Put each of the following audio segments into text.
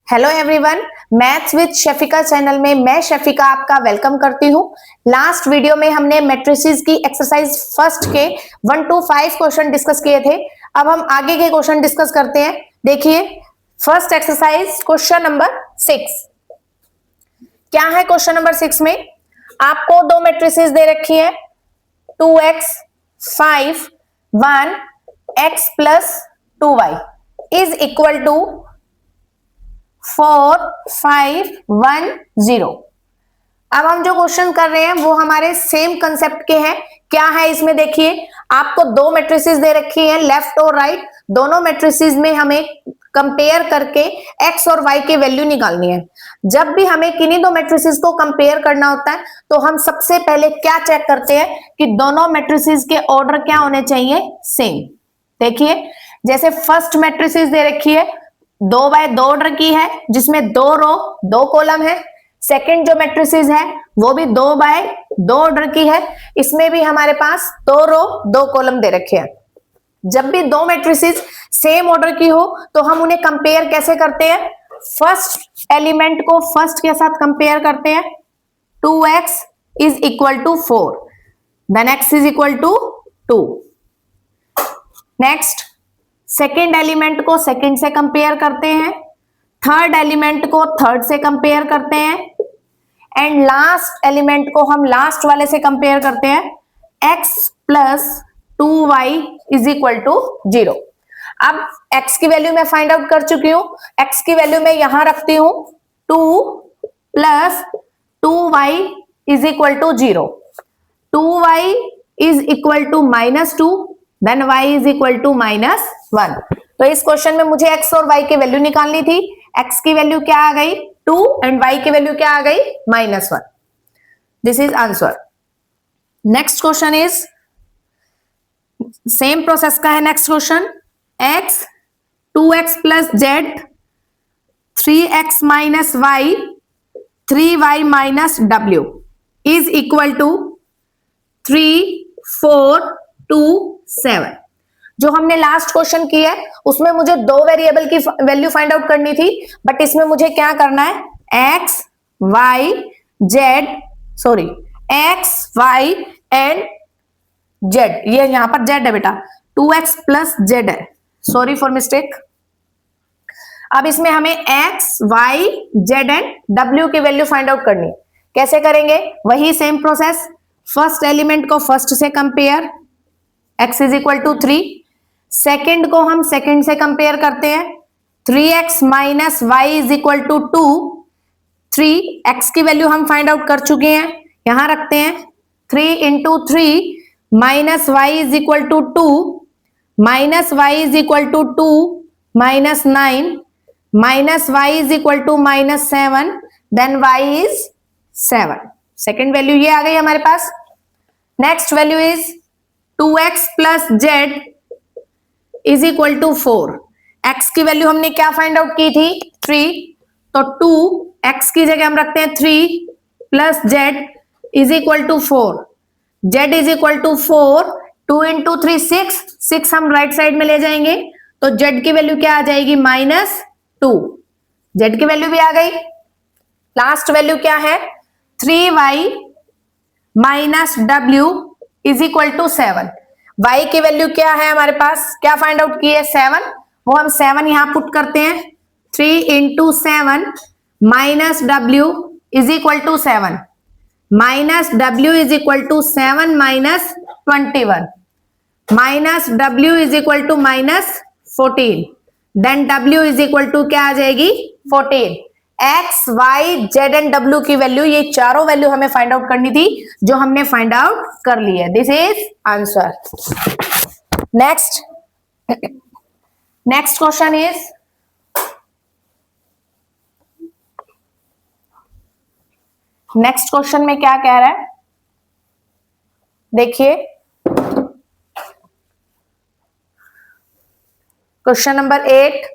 Hello everyone, maths with Shafiqa channel में मैं शफिका आपका वेलकम करती हूँ। लास्ट वीडियो में हमने मैट्रिसेस की एक्सरसाइज फर्स्ट के 1 to 5 क्वेश्चन डिस्कस किए थे। अब हम आगे के क्वेश्चन डिस्कस करते हैं। देखिए फर्स्ट एक्सरसाइज क्वेश्चन नंबर 6। क्या है क्वेश्चन नंबर 6 में? आपको दो मैट्रिसेस दे रखी है 2x 5 1 x plus 2y is equal to 4 5 1 0। अब हम जो क्वेश्चन कर रहे हैं वो हमारे सेम कंसेप्ट के हैं। क्या है इसमें? देखिए आपको दो मैट्रिसेस दे रखी है लेफ्ट और राइट। दोनों मैट्रिसेस में हमें कंपेयर करके x और y की वैल्यू निकालनी है। जब भी हमें किन्हीं दो मैट्रिसेस को कंपेयर करना होता है तो हम सबसे पहले क्या चेक करते हैं कि दोनों मैट्रिसेस के ऑर्डर क्या होने चाहिए? सेम। देखिए जैसे फर्स्ट मैट्रिसेस दे रखी है 2 बाय 2 ऑर्डर की है जिसमें 2 रो 2 कॉलम है। सेकंड जो मैट्रिसेस है वो भी 2 बाय 2 ऑर्डर की है, इसमें भी हमारे पास 2 रो 2 कॉलम दे रखे हैं। जब भी दो मैट्रिसेस सेम ऑर्डर की हो तो हम उन्हें कंपेयर कैसे करते हैं? फर्स्ट एलिमेंट को फर्स्ट के साथ कंपेयर करते हैं। 2x is equal to 4 then x is equal to 2। Next second element को सेकेंड से कंपेयर करते हैं, थर्ड एलिमेंट को थर्ड से कंपेयर करते हैं एंड लास्ट एलिमेंट को हम लास्ट वाले से कंपेयर करते हैं। x plus 2y is equal to 0। अब x की वैल्यू मैं फाइंड आउट कर चुकी हूं। x की वैल्यू मैं यहां रखती हूं 2 plus 2y is equal to 0। 2y is equal to -2 then y is equal to -1। तो इस क्वेश्चन में मुझे x और y की वैल्यू निकालनी थी। x की वैल्यू क्या आ गई 2 एंड y की वैल्यू क्या आ गई -1। This is answer. Next question is same process का है। Next question x 2x plus z 3x minus y 3y minus w is equal to 3 4 2 7। जो हमने लास्ट क्वेश्चन किया है उसमें मुझे दो वेरिएबल की वैल्यू फाइंड आउट करनी थी, बट इसमें मुझे क्या करना है? x y and z। ये यहां पर z है बेटा, 2x प्लस z है, सॉरी फॉर मिस्टेक। अब इसमें हमें x y z and w की वैल्यू फाइंड आउट करनी है। कैसे करेंगे? वही सेम प्रोसेस। फर्स्ट एलिमेंट को फर्स्ट से compare, x is equal to 3। Second को हम सेकेंड से कंपेयर करते हैं, 3x minus y is equal to 2। 3x की वैल्यू हम फाइंड आउट कर चुके हैं, यहां रखते हैं 3 into 3 minus y is equal to 2 minus y is equal to 2 minus 9 minus y is equal to -7 then y is 7। Second value ये आ गई हमारे पास। Next value is 2x plus z is equal to 4। x की value हमने क्या find out की थी? 3। तो 2x की जगह हम रखते हैं 3 plus z is equal to 4। z is equal to 4। 2 into 3 6 हम राइट साइड में ले जाएंगे तो z की वैल्यू क्या आ जाएगी? -2। z की वैल्यू भी आ गई। लास्ट वैल्यू क्या है? 3y minus w is equal to 7। y की वैल्यू क्या है हमारे पास? क्या फाइंड आउट की है? 7। वो हम 7 यहां पुट करते हैं। 3 into 7 minus w is equal to 7 minus w is equal to 7 minus 21 minus w is equal to -14 then w is equal to क्या आ जाएगी? 14। x y z and w की वैल्यू, ये चारों वैल्यू हमें फाइंड आउट करनी थी जो हमने फाइंड आउट कर ली है। This is answer. Next question is next question में क्या कह रहा है? देखिए question number 8।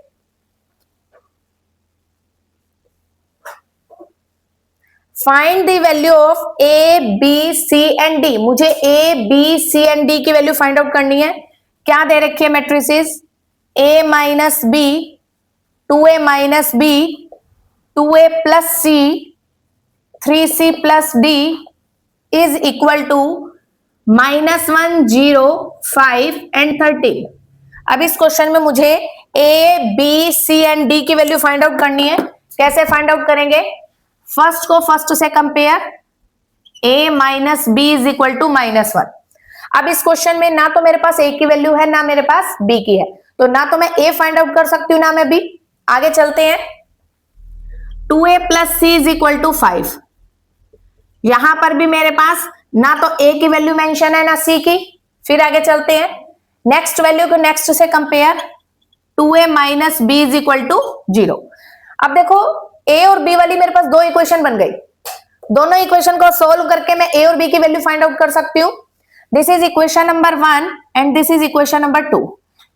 Find the value of a b c and d। मुझे a b c and d की वैल्यू फाइंड आउट करनी है। क्या दे रखी है matrices? a minus b 2a minus b 2a plus c 3c plus d is equal to -1 0 5 and 13। अब इस क्वेश्चन में मुझे a b c and d की वैल्यू फाइंड आउट करनी है। कैसे फाइंड आउट करेंगे? फर्स्ट को फर्स्ट से compare, a minus b is equal to -1। अब इस क्वेश्चन में ना तो मेरे पास a की वैल्यू है ना मेरे पास b की है, तो ना तो मैं a फाइंड आउट कर सकती हूँ ना मैं b। आगे चलते हैं। 2a plus c is equal to 5। यहां पर भी मेरे पास ना तो a की वैल्यू मेंशन है ना c की। फिर आगे चलते हैं, नेक्स्ट वैल्यू को नेक्स्ट से compare, 2a minus b is equal to 0। अब देखो a और b वाली मेरे पास दो इक्वेशन बन गई। दोनों इक्वेशन को सोल्व करके मैं a और b की वैल्यू फाइंड आउट कर सकती हूँ। This is equation number 1 and this is equation number 2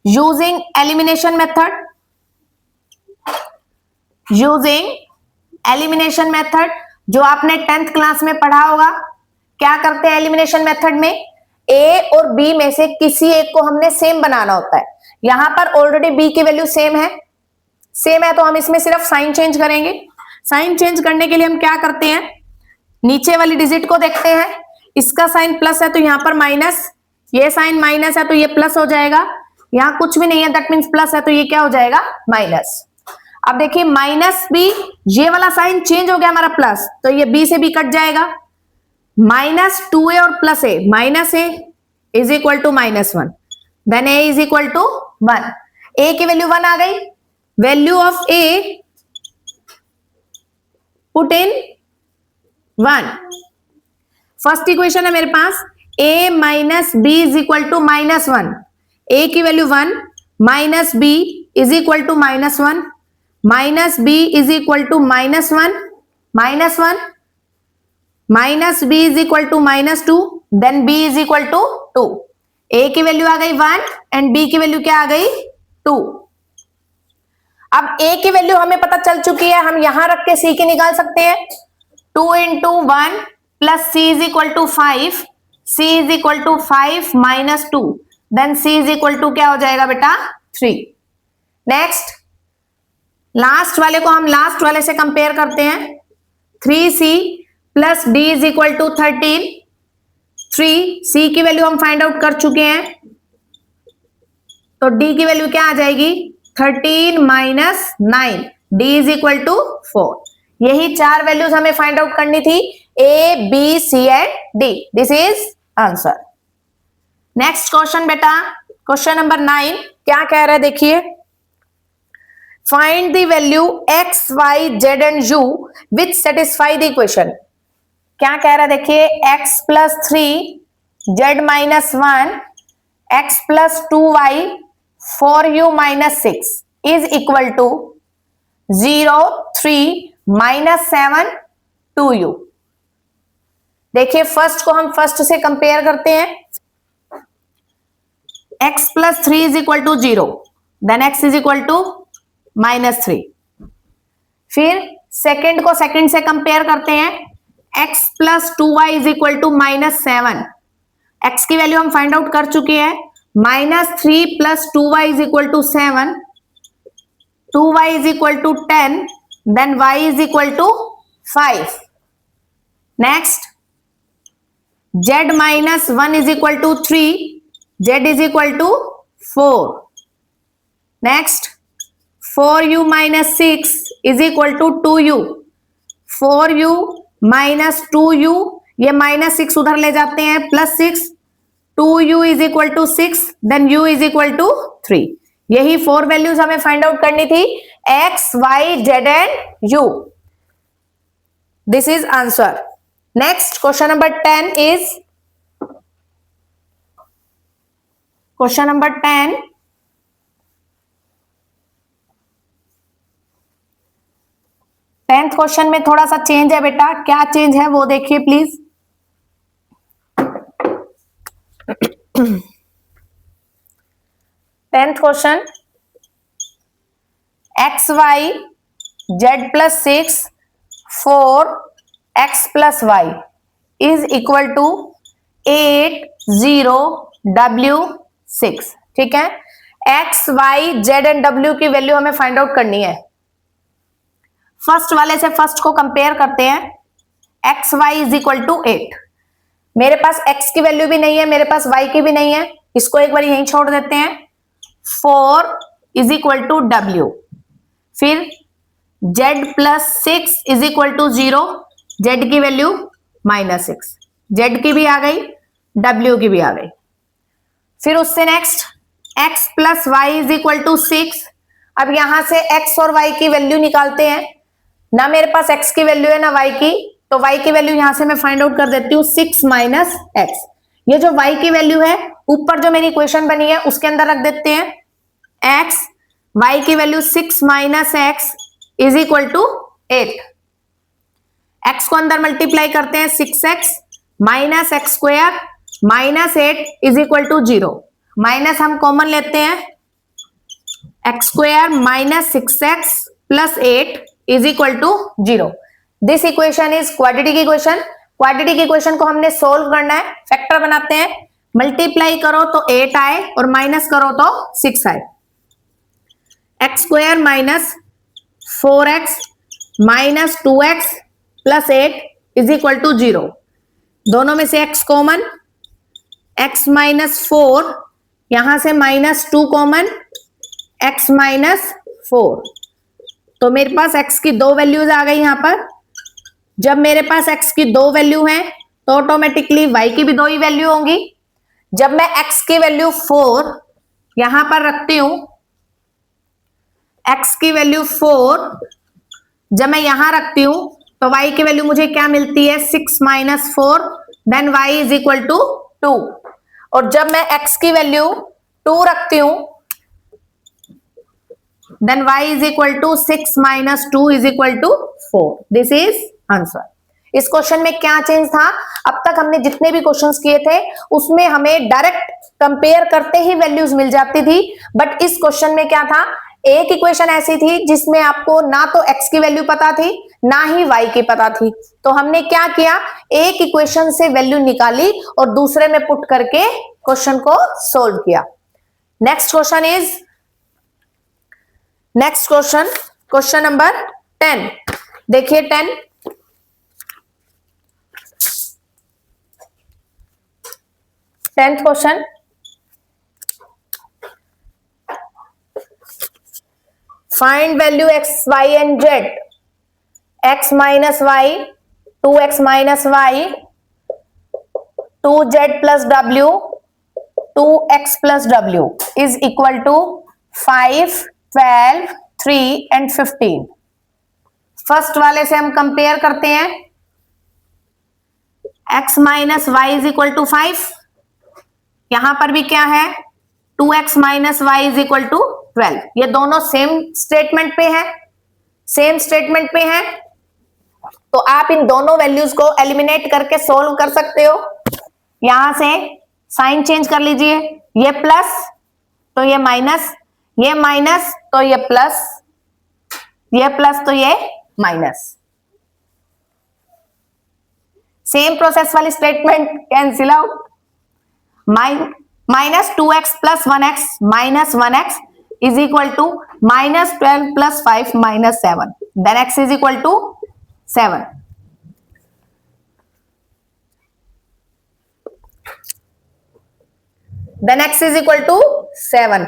using elimination method. Using elimination method जो आपने 10th क्लास में पढ़ा होगा। क्या करते हैं एलिमिनेशन मेथड में? a और b में से किसी एक को हमने सेम बनाना होता है। यहां पर ऑलरेडी b की वैल्यू सेम है तो हम इसमें सिर्फ साइन चेंज करेंगे। साइन चेंज करने के लिए हम क्या करते हैं, नीचे वाली डिजिट को देखते हैं। इसका साइन प्लस है तो यहां पर माइनस, ये साइन माइनस है तो ये प्लस हो जाएगा। यहां कुछ भी नहीं है दैट मीन्स प्लस है तो ये क्या हो जाएगा? माइनस। अब देखिए माइनस बी, ये वाला साइन चेंज हो गया हमारा प्लस, तो ये बी से बी कट जाएगा। -2a और plus a, minus a is equal to -1, then a is equal to 1। a की वैल्यू 1 आ गई। Value of a put in 1। First equation है मेरे पास a minus b is equal to -1। a की value 1 minus b is equal to -1 minus b is equal to -1 -1 minus b is equal to -2 then b is equal to 2। a की value आ गई 1 and b की value क्या आ गई? 2। अब a की value हमें पता चल चुकी है, हम यहां रख के c की निकाल सकते हैं। 2 इंटू 1 plus c is equal to 5, c is equal to 5 minus 2 then c is equal to क्या हो जाएगा बेटा? 3। नेक्स्ट लास्ट वाले को हम लास्ट वाले से कंपेयर करते हैं। 3c plus d is equal to 13। 3c की वैल्यू हम फाइंड आउट कर चुके हैं, तो d की वैल्यू क्या आ जाएगी? 13 minus 9, d is equal to 4। यही चार वैल्यूज हमें फाइंड आउट करनी थी, a b c and d। This is answer. Next question बेटा, क्वेश्चन नंबर 9 क्या कह रहा है देखिए। Find the value x y z and u which satisfy the equation. क्या कह रहा है देखिए, x plus 3 z minus 1 x plus 2y 4u minus 6 is equal to 0 3 minus 7 2u। देखिए फर्स्ट को हम फर्स्ट से कंपेयर करते हैं। x plus 3 is equal to 0 then x is equal to -3। फिर सेकंड को सेकंड से कंपेयर करते हैं। x plus 2y is equal to -7। x की वैल्यू हम फाइंड आउट कर चुके हैं। -3 plus 2y is equal to 7, 2y is equal to 10 then y is equal to 5। Next z minus 1 is equal to 3, z is equal to 4। Next 4u minus 6 is equal to 2u, 4u minus 2u, ये -6 उधर ले जाते हैं, +6, 2u is equal to 6 then u is equal to 3। यही 4 values हमें find out करनी थी, x y z and u। This is answer. Next question number 10 is question number 10। Tenth question में थोड़ा सा चेंज है बेटा, क्या चेंज है वो देखिए please. Tenth question, x y z plus 6 4 x plus y is equal to 8 0 w 6। ठीक है, x y z and w की वैल्यू हमें फाइंड आउट करनी है। फर्स्ट वाले से फर्स्ट को कंपेयर करते हैं, x y is equal to 8। मेरे पास x की वैल्यू भी नहीं है, मेरे पास y की भी नहीं है, इसको एक बार यहीं छोड़ देते हैं। 4 इज इक्वल टू w, फिर z plus 6 is equal to 0, z की वैल्यू -6, z की भी आ गई, w की भी आ गई। फिर उससे next x plus y is equal to 6। अब यहां से x और y की वैल्यू निकालते हैं, ना मेरे पास x की वैल्यू है ना y की, तो y की वैल्यू यहां से मैं फाइंड आउट कर देती हूँ, 6 माइनस x। ये जो y की वैल्यू है ऊपर जो मेरी इक्वेशन बनी है उसके अंदर रख देते हैं, x, y की value 6 minus x is equal to 8। x को अंदर मल्टीप्लाई करते हैं, 6x minus x square minus 8 is equal to 0। Minus हम कॉमन लेते हैं, x square minus 6x plus 8 is equal to 0। This equation is quadratic equation. Quadratic equation को हमने solve करना है, फैक्टर बनाते हैं, मल्टीप्लाई करो तो 8 आए और माइनस करो तो 6 आए। X square minus 4x minus 2x plus 8 is equal to 0। दोनों में से x कॉमन, x माइनस 4, यहां से -2 कॉमन, x माइनस 4। तो मेरे पास x की दो वैल्यूज आ गई यहां पर। जब मेरे पास x की दो वैल्यू है तो ऑटोमेटिकली y की भी दो ही वैल्यू होंगी। जब मैं x की वैल्यू 4 यहां पर रखती हूं, x की वैल्यू 4 जब मैं यहां रखती हूं तो y की वैल्यू मुझे क्या मिलती है, 6 minus 4, then y is equal to 2। और जब मैं x की वैल्यू 2 रखती हूं then y is equal to 6 minus 2 is equal to 4. This is answer. इस क्वेश्चन में क्या चेंज था, अब तक हमने जितने भी क्वेश्चंस किए थे उसमें हमें डायरेक्ट कंपेयर करते ही वैल्यूज मिल जाती थी, बट इस क्वेश्चन में क्या था, एक इक्वेशन ऐसी थी जिसमें आपको ना तो x की वैल्यू पता थी ना ही y की पता थी। तो हमने क्या किया, एक इक्वेशन से वैल्यू निकाली और दूसरे में पुट करके क्वेश्चन को सोल्व किया। Next question is next question, question number 10। देखिए 10, tenth question, find value x y and z, x minus y, 2x minus y, 2z plus w, 2x plus w is equal to 5, 12, 3 and 15। First वाले से हम compare करते हैं, x minus y is equal to 5, यहां पर भी क्या है, 2x minus y is equal to 12। ये दोनों सेम स्टेटमेंट पे है, सेम स्टेटमेंट पे है, तो आप इन दोनों वैल्यूज को एलिमिनेट करके सोल्व कर सकते हो। यहां से साइन चेंज कर लीजिए, ये प्लस तो ये माइनस, ये माइनस तो ये प्लस, ये प्लस तो ये माइनस। सेम प्रोसेस वाली statement cancel out. Minus 2x plus 1x minus 1x is equal to -12 plus 5 minus 7, then x is equal to 7। Then x is equal to 7।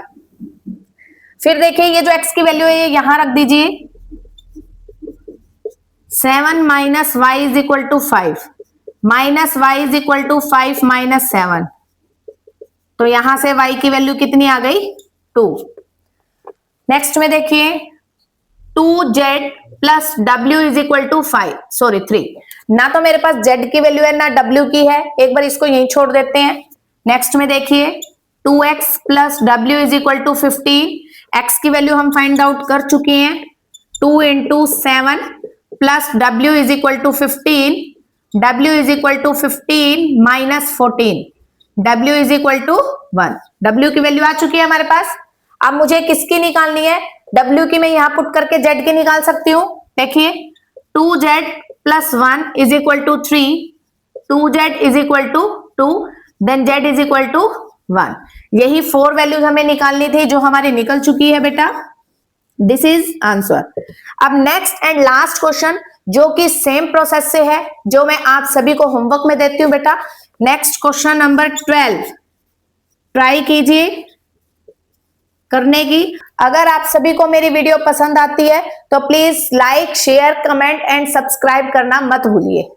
फिर देखिए ये जो x की वैल्यू है ये यहां रख दीजिए, 7 minus y is equal to 5, minus y is equal to 5 minus 7, तो यहां से y की वैल्यू कितनी आ गई, 2। नेक्स्ट में देखिए 2z plus w is equal to 3। ना तो मेरे पास z की वैल्यू है ना w की है, एक बार इसको यहीं छोड़ देते हैं। नेक्स्ट में देखिए 2x plus w is equal to 15, x की वैल्यू हम फाइंड आउट कर चुके हैं, 2 into 7 plus w is equal to 15, w is equal to 15 minus 14, w is equal to 1। w की वैल्यू आ चुकी है हमारे पास। अब मुझे किसकी निकालनी है, w की मैं यहां पुट करके z की निकाल सकती हूं। देखिए 2z प्लस 1 is equal to 3, 2z is equal to 2, then z is equal to 1। यही 4 वैल्यूज हमें निकालनी थी जो हमारी निकल चुकी है बेटा। This is answer. अब नेक्स्ट एंड लास्ट क्वेश्चन जो कि सेम प्रोसेस से है, जो मैं आप सभी को होमवर्क में देती हूं बेटा। नेक्स्ट क्वेश्चन नंबर 12 ट्राई कीजिए करने की। अगर आप सभी को मेरी वीडियो पसंद आती है तो please like, share, comment and subscribe करना मत भूलिए।